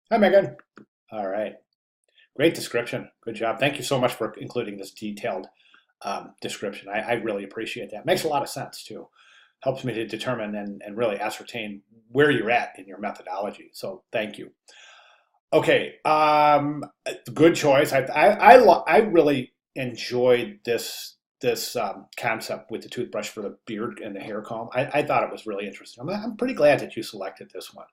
Hi, Megan. All right. Great description. Good job. Thank you so much for including this detailed description. I really appreciate that. Makes a lot of sense, too. Helps me to determine and really ascertain where you're at in your methodology. So thank you. Okay. Good choice. I really enjoyed this concept with the toothbrush for the beard and the hair comb. I thought it was really interesting. I'm pretty glad that you selected this one.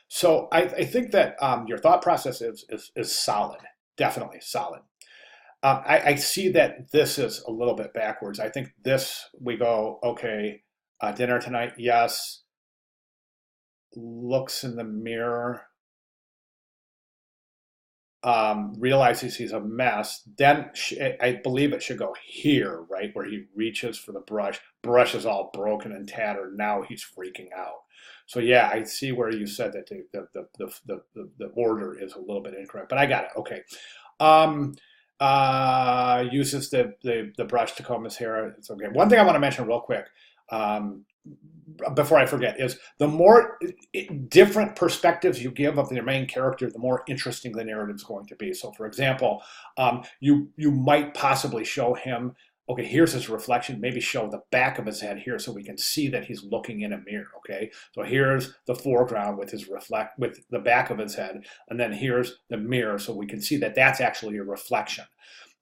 So I think that your thought process is solid, definitely solid. I see that this is a little bit backwards. I think this we go, okay, dinner tonight, yes. Looks in the mirror, realizes he's a mess. Then I believe it should go here, right, where he reaches for the brush. Brush is all broken and tattered. Now he's freaking out. So yeah, I see where you said that the order is a little bit incorrect, but I got it. Okay. Um, Uses the brush to comb his hair. It's okay. One thing I want to mention real quick. Um, Before I forget, is the more different perspectives you give of your main character, the more interesting the narrative is going to be. So, for example, you might possibly show him, okay, here's his reflection. Maybe show the back of his head here so we can see that he's looking in a mirror. Okay, so here's the foreground with his reflect with the back of his head, and then here's the mirror so we can see that that's actually a reflection.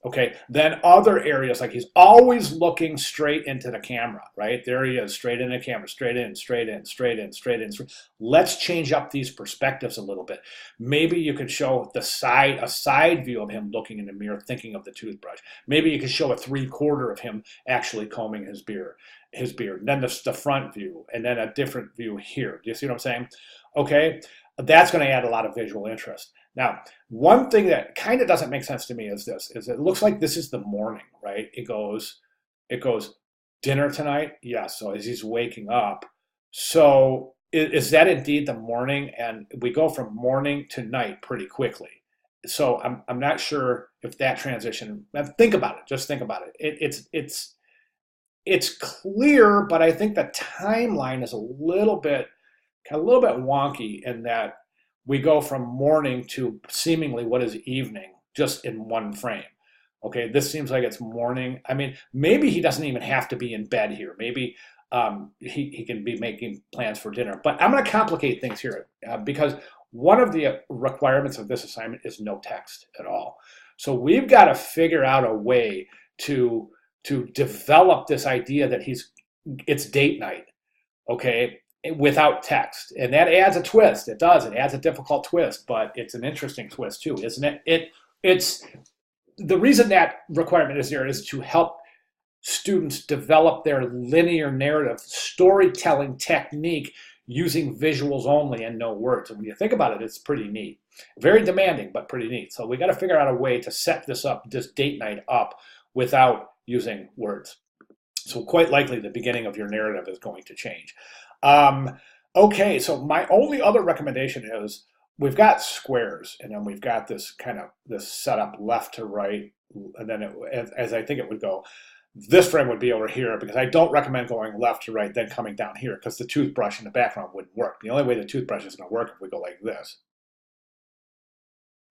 Okay, then other areas, like he's always looking straight into the camera, right? There he is, straight into the camera, straight in, straight in, straight in, straight in. Let's change up these perspectives a little bit. Maybe you could show a side view of him looking in the mirror, thinking of the toothbrush. Maybe you could show a 3/4 of him actually combing his beard. And then the front view, and then a different view here. Do you see what I'm saying? Okay, that's going to add a lot of visual interest. Now, one thing that kind of doesn't make sense to me is this, is it looks like this is the morning, right? It goes dinner tonight. Yes. So as he's waking up. So is that indeed the morning? And we go from morning to night pretty quickly. So I'm not sure if that transition, think about it, just think about it. It's clear, but I think the timeline is a little bit wonky in that we go from morning to seemingly what is evening just in one frame. Okay, this seems like it's morning. I mean, maybe he doesn't even have to be in bed here. Maybe he can be making plans for dinner. But I'm going to complicate things here because one of the requirements of this assignment is no text at all. So we've got to figure out a way to develop this idea that it's date night, okay, without text. And that adds a twist. It does. It adds a difficult twist, but it's an interesting twist too, isn't it? It's the reason that requirement is there is to help students develop their linear narrative storytelling technique using visuals only and no words. And when you think about it, it's pretty neat. Very demanding, but pretty neat. So we got to figure out a way to set this date night up without using words. So quite likely the beginning of your narrative is going to change. Um, okay, so my only other recommendation is we've got squares, and then we've got this setup left to right, and then as I think it would go, this frame would be over here because I don't recommend going left to right, then coming down here because the toothbrush in the background wouldn't work. The only way the toothbrush is going to work if we go like this.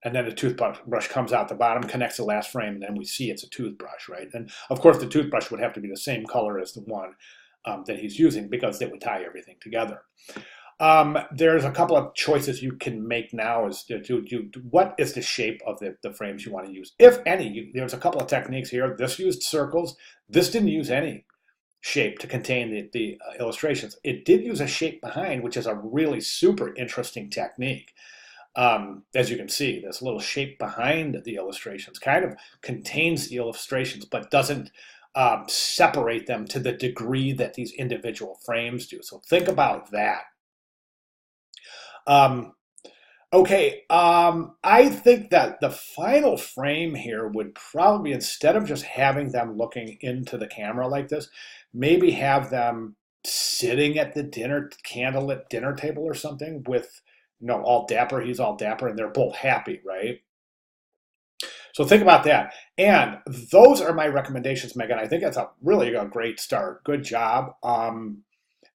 And then the toothbrush comes out the bottom, connects the last frame, and then we see it's a toothbrush, right? And of course, the toothbrush would have to be the same color as the one that he's using because they would tie everything together. There's a couple of choices you can make now as to what is the shape of the frames you want to use, if any. There's a couple of techniques here. This used circles. This didn't use any shape to contain the illustrations. It did use a shape behind, which is a really super interesting technique. As you can see, this little shape behind the illustrations kind of contains the illustrations, but doesn't separate them to the degree that these individual frames do. So think about that. Um, okay, I think that the final frame here would probably, instead of just having them looking into the camera like this, maybe have them sitting at the candlelit dinner table or something with, all dapper, he's all dapper, and they're both happy, right? So think about that. And those are my recommendations, Megan. I think that's really a great start. Good job.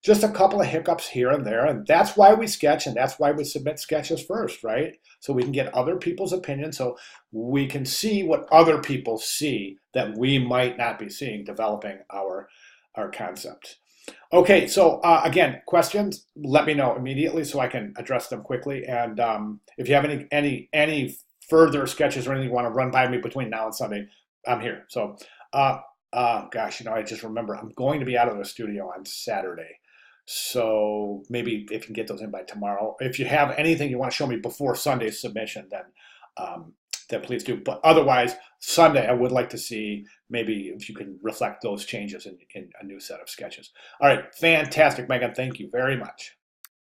just a couple of hiccups here and there. And that's why we sketch, and that's why we submit sketches first, right? So we can get other people's opinion, so we can see what other people see that we might not be seeing developing our concept. Okay, so again, questions, let me know immediately so I can address them quickly. And if you have any further sketches or anything you want to run by me between now and Sunday, I'm here. So, gosh, I just remember I'm going to be out of the studio on Saturday. So maybe if you can get those in by tomorrow. If you have anything you want to show me before Sunday's submission, um, then please do. But otherwise, Sunday, I would like to see maybe if you can reflect those changes in a new set of sketches. All right, fantastic, Megan. Thank you very much.